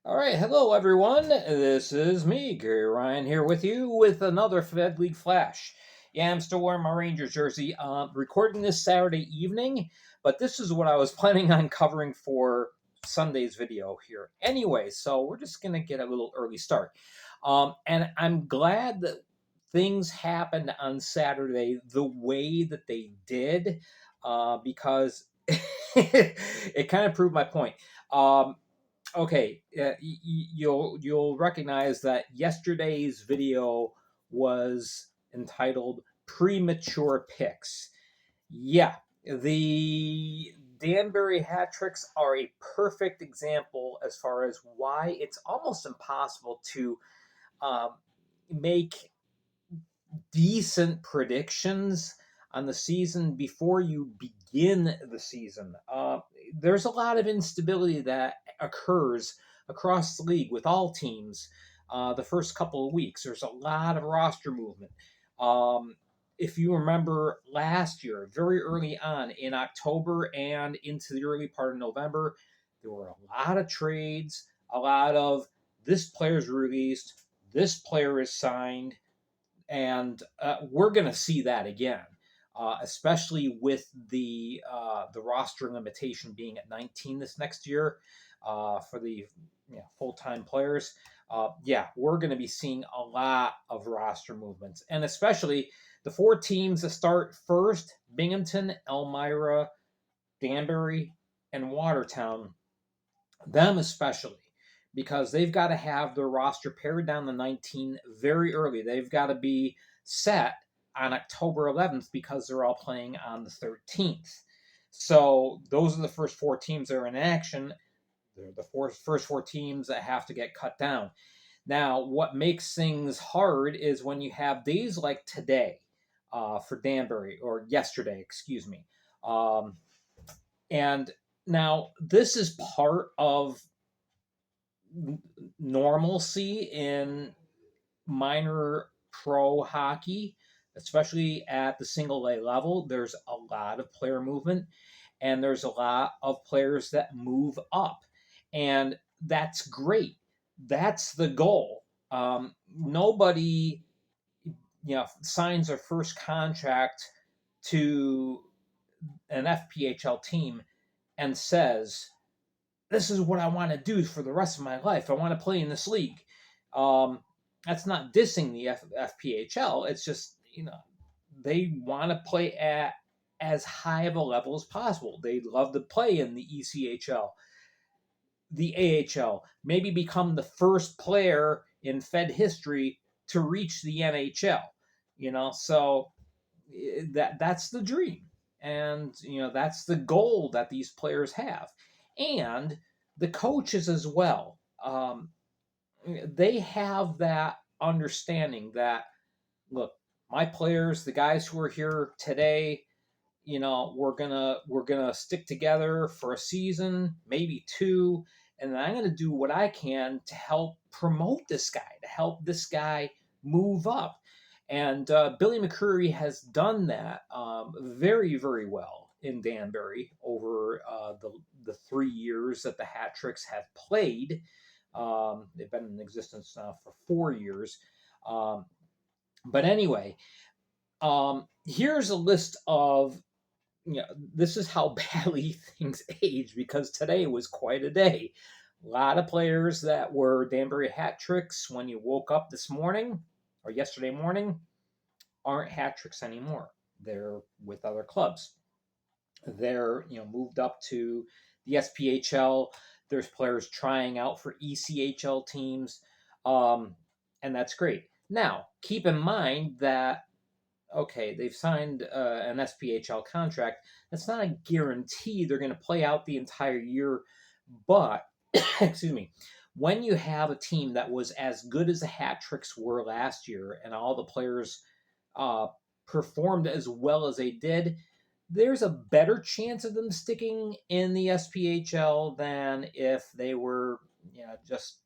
All right, hello everyone. This is me, Gary Ryan, here with you with another Fed League Flash. Yeah, I'm still wearing my Rangers jersey. Recording this Saturday evening, but this is what I was planning on covering for Sunday's video here. Anyway, so we're just gonna get a little early start, and I'm glad that things happened on Saturday the way that they did, because it kind of proved my point. Okay, you'll recognize that yesterday's video was entitled "Premature Picks." Yeah, the Danbury hat tricks are a perfect example as far as why it's almost impossible to um, make decent predictions on the season before you begin the season. There's a lot of instability that occurs across the league with all teams the first couple of weeks. There's a lot of roster movement. If you remember last year, very early on in October and into the early part of November, there were a lot of trades, a lot of this player's released, this player is signed, and we're going to see that again, especially with the roster limitation being at 19 this next year for the full time players. Yeah, we're going to be seeing a lot of roster movements, and especially the four teams that start first: Binghamton, Elmira, Danbury, and Watertown. Them especially, because they've got to have their roster pared down to 19 very early. They've got to be set on October 11th because they're all playing on the 13th. So those are the first four teams that are in action. They're the first four teams that have to get cut down. Now, what makes things hard is when you have days like today for Danbury, or yesterday, excuse me. And now this is part of normalcy in minor pro hockey, especially at the single A level. There's a lot of player movement, and there's a lot of players that move up, and that's great. That's the goal. Nobody, signs their first contract to an FPHL team and says, this is what I want to do for the rest of my life. I want to play in this league. Um, that's not dissing the FPHL. It's just, they want to play at as high of a level as possible. They love to play in the ECHL, the AHL, maybe become the first player in Fed history to reach the NHL. So that's the dream, and that's the goal that these players have, and the coaches as well. They have that understanding that, look, my players, the guys who are here today, we're gonna stick together for a season, maybe two, and I'm gonna do what I can to help promote this guy, to help this guy move up. And Billy McCreary has done that very, very well in Danbury over the 3 years that the Hat Tricks have played. They've been in existence now for 4 years. Um, but anyway, here's a list of, this is how badly things age, because today was quite a day. A lot of players that were Danbury hat tricks when you woke up this morning or yesterday morning aren't hat tricks anymore. They're with other clubs. They're moved up to the SPHL. There's players trying out for ECHL teams, and that's great. Now, keep in mind that, okay, they've signed an SPHL contract. That's not a guarantee they're going to play out the entire year. But, excuse me, when you have a team that was as good as the Hat Tricks were last year and all the players uh, performed as well as they did, there's a better chance of them sticking in the SPHL than if they were, just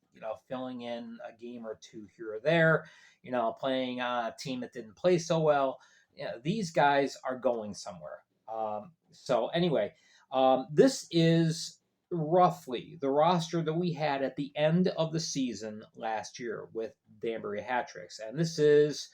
filling in a game or two here or there, playing on a team that didn't play so well. These guys are going somewhere. So anyway, this is roughly the roster that we had at the end of the season last year with Danbury hat tricks. And this is,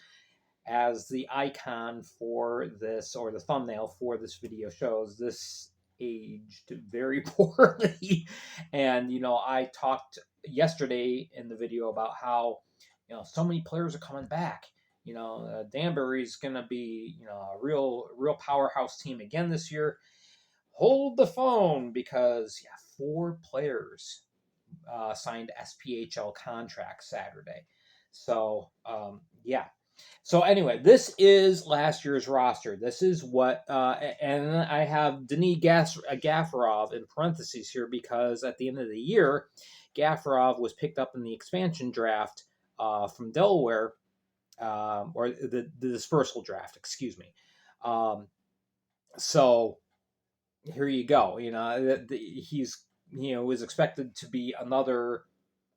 as the icon for this, or the thumbnail for this video shows, this aged very poorly. And, I talked yesterday in the video about how, so many players are coming back. Danbury's going to be, a real powerhouse team again this year. Hold the phone, because 4 players signed SPHL contracts Saturday. So yeah. So anyway, this is last year's roster. This is what, and I have Denis Gafarov in parentheses here, because at the end of the year, Gafarov was picked up in the expansion draft from Delaware, or the dispersal draft, excuse me. So here you go. He's was expected to be another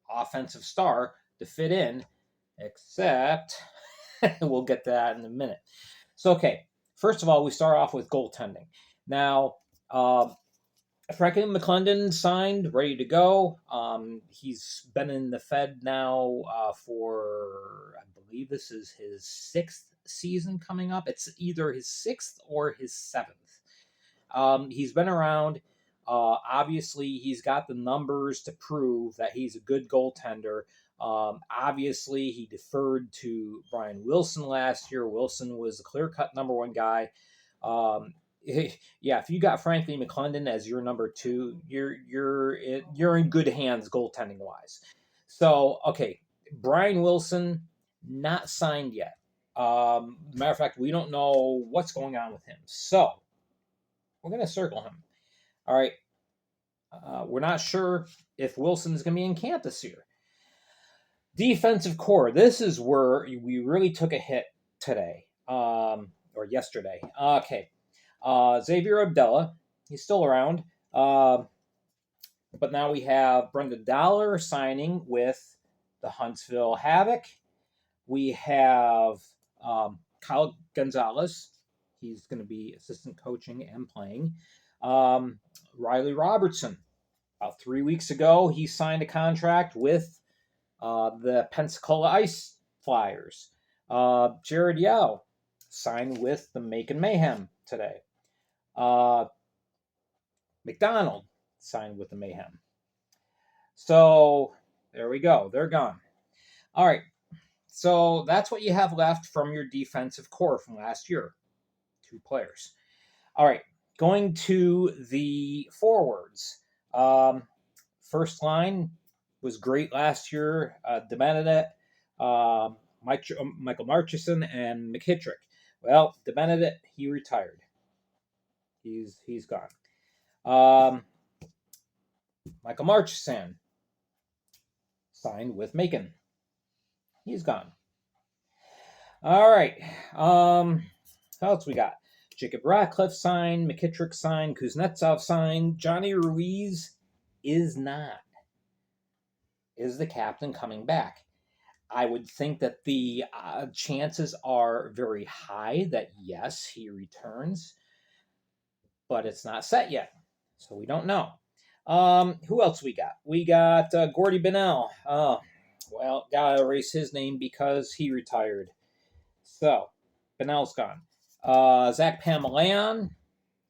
offensive star to fit in, except we'll get to that in a minute. So, okay, first of all, we start off with goaltending. Now, Franklin McClendon signed, ready to go. He's been in the Fed now for, I believe this is his 6th season coming up. It's either his 6th or his 7th. He's been around. Obviously, he's got the numbers to prove that he's a good goaltender. Obviously, he deferred to Brian Wilson last year. Wilson was the clear-cut number 1 guy. If you got Franklin McClendon as your number 2, you're in good hands goaltending wise. So, okay, Brian Wilson not signed yet. Matter of fact, we don't know what's going on with him. So we're going to circle him. All right. We're not sure if Wilson's going to be in camp this year. Defensive core. This is where we really took a hit today, or yesterday. Okay. Xavier Abdella, he's still around. But now we have Brendan Dollar signing with the Huntsville Havoc. We have Kyle Gonzalez. He's going to be assistant coaching and playing. Riley Robertson. About 3 weeks ago, he signed a contract with the Pensacola Ice Flyers. Jared Yao signed with the Macon Mayhem today. McDonald signed with the Mayhem. So there we go. They're gone. All right. So that's what you have left from your defensive core from last year. 2 players. All right. Going to the forwards. First line was great last year. DeBenedette, Michael Marchison, and McKittrick. Well, DeBenedette, he retired. He's gone. Michael Marchison signed with Macon. He's gone. All right. What else we got? Jacob Ratcliffe signed. McKittrick signed. Kuznetsov signed. Johnny Ruiz is not. Is the captain coming back? I would think that the chances are very high that yes, he returns, but it's not set yet, so we don't know. Who else we got? We got Gordy Bennell. Well, gotta erase his name because he retired. So, Bennell's gone. Zach Pamelayan,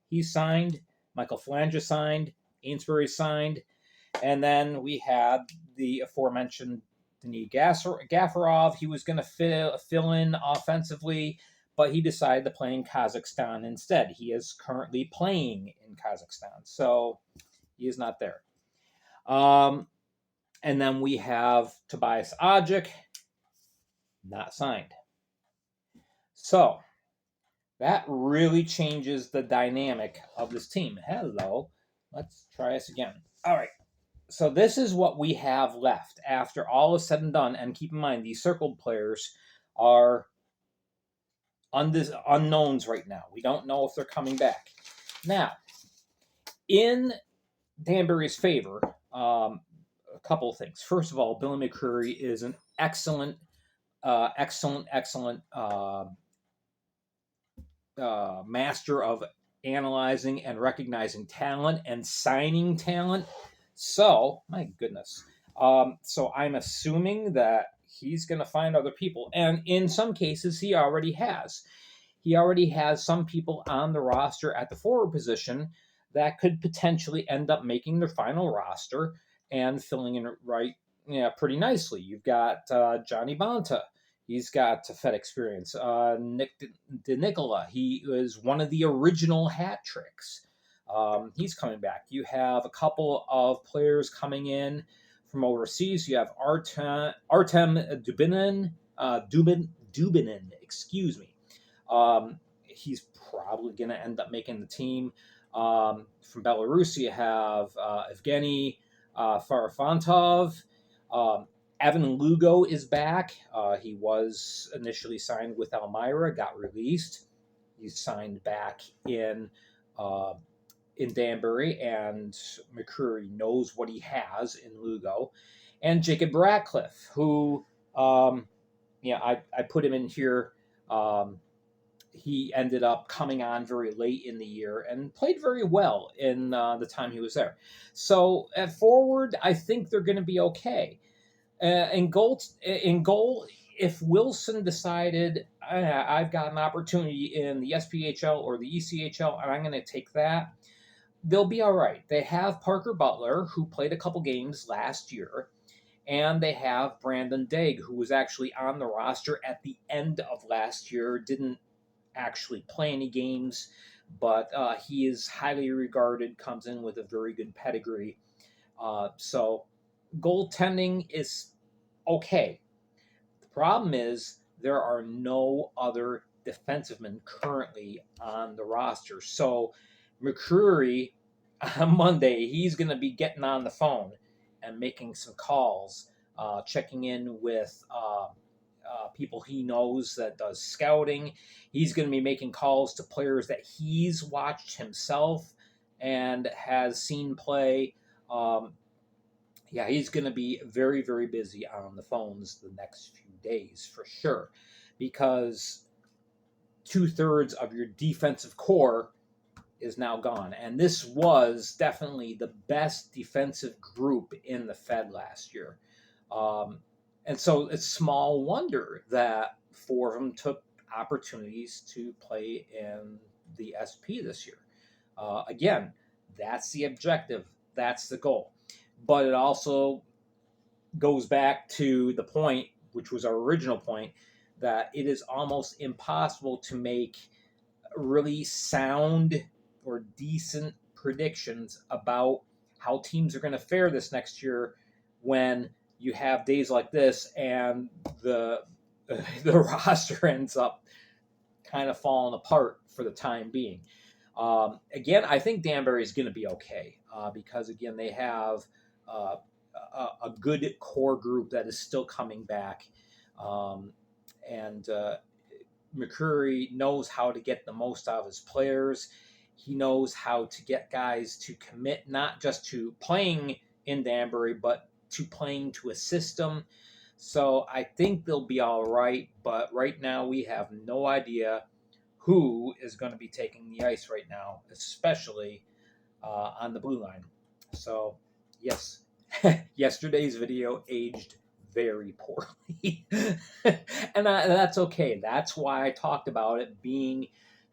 he signed. Michael Flanger signed. Ainsbury signed. And then we had the aforementioned Denis Gafarov. He was going to fill in offensively, but he decided to play in Kazakhstan instead. He is currently playing in Kazakhstan, so he is not there. And then we have Tobias Ajic, not signed. So that really changes the dynamic of this team. Hello. Let's try this again. All right. So this is what we have left after all is said and done. And keep in mind, these circled players are unknowns right now. We don't know if they're coming back. Now, in Danbury's favor, a couple of things. First of all, Billy McCreary is an excellent master of analyzing and recognizing talent and signing talent. So, my goodness. So I'm assuming that he's going to find other people. And in some cases, he already has. He already has some people on the roster at the forward position that could potentially end up making their final roster and filling in right, yeah, pretty nicely. You've got Johnny Bonta. He's got Fed experience. Nick DeNicola. He was one of the original hat tricks. He's coming back. You have a couple of players coming in from overseas. You have Artem Dubinin, excuse me. He's probably going to end up making the team. From Belarus, you have Evgeny Farfantov. Evan Lugo is back. He was initially signed with Elmira, got released. He's signed back in Danbury, and McCreary knows what he has in Lugo. And Jacob Ratcliffe, who, I put him in here. He ended up coming on very late in the year and played very well in the time he was there. So at forward, I think they're going to be okay. In goal, if Wilson decided I've got an opportunity in the SPHL or the ECHL and I'm going to take that, they'll be all right. They have Parker Butler, who played a couple games last year, and they have Brandon Daig, who was actually on the roster at the end of last year, didn't actually play any games, but he is highly regarded, comes in with a very good pedigree. So goaltending is okay. The problem is there are no other defensemen currently on the roster. So McCreary on Monday, he's going to be getting on the phone and making some calls, checking in with people he knows that does scouting. He's going to be making calls to players that he's watched himself and has seen play. He's going to be very, very busy on the phones the next few days for sure, because 2/3 of your defensive core is now gone. And this was definitely the best defensive group in the Fed last year. And so it's small wonder that four of them took opportunities to play in the SP this year. Again, that's the objective. That's the goal. But it also goes back to the point, which was our original point, that it is almost impossible to make really sound or decent predictions about how teams are going to fare this next year when you have days like this and the roster ends up kind of falling apart for the time being. Again, I think Danbury is going to be okay because, again, they have a good core group that is still coming back. And McCreary knows how to get the most out of his players. He knows how to get guys to commit not just to playing in Danbury, but to playing to a system. So I think they'll be all right. But right now we have no idea who is going to be taking the ice right now, especially on the blue line. So, yes, yesterday's video aged very poorly. And that's okay. That's why I talked about it being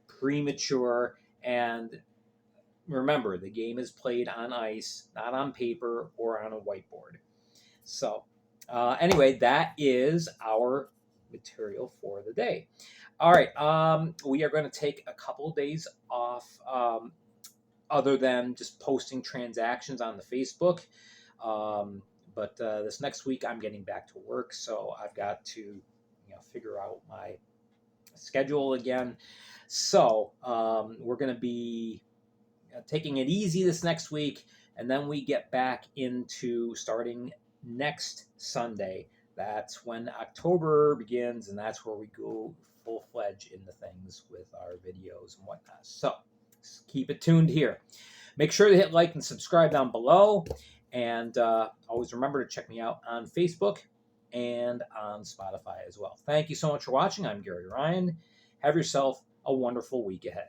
premature. And remember, the game is played on ice, not on paper or on a whiteboard. So anyway, that is our material for the day. All right, we are going to take a couple of days off other than just posting transactions on the Facebook. But this next week I'm getting back to work, so I've got to figure out my schedule again. So we're going to be taking it easy this next week, and then we get back into starting next Sunday. That's when October begins, and that's where we go full-fledged into things with our videos and whatnot. So keep it tuned here. Make sure to hit like and subscribe down below. And always remember to check me out on Facebook and on Spotify as well. Thank you so much for watching. I'm Gary Ryan. Have yourself a wonderful week ahead.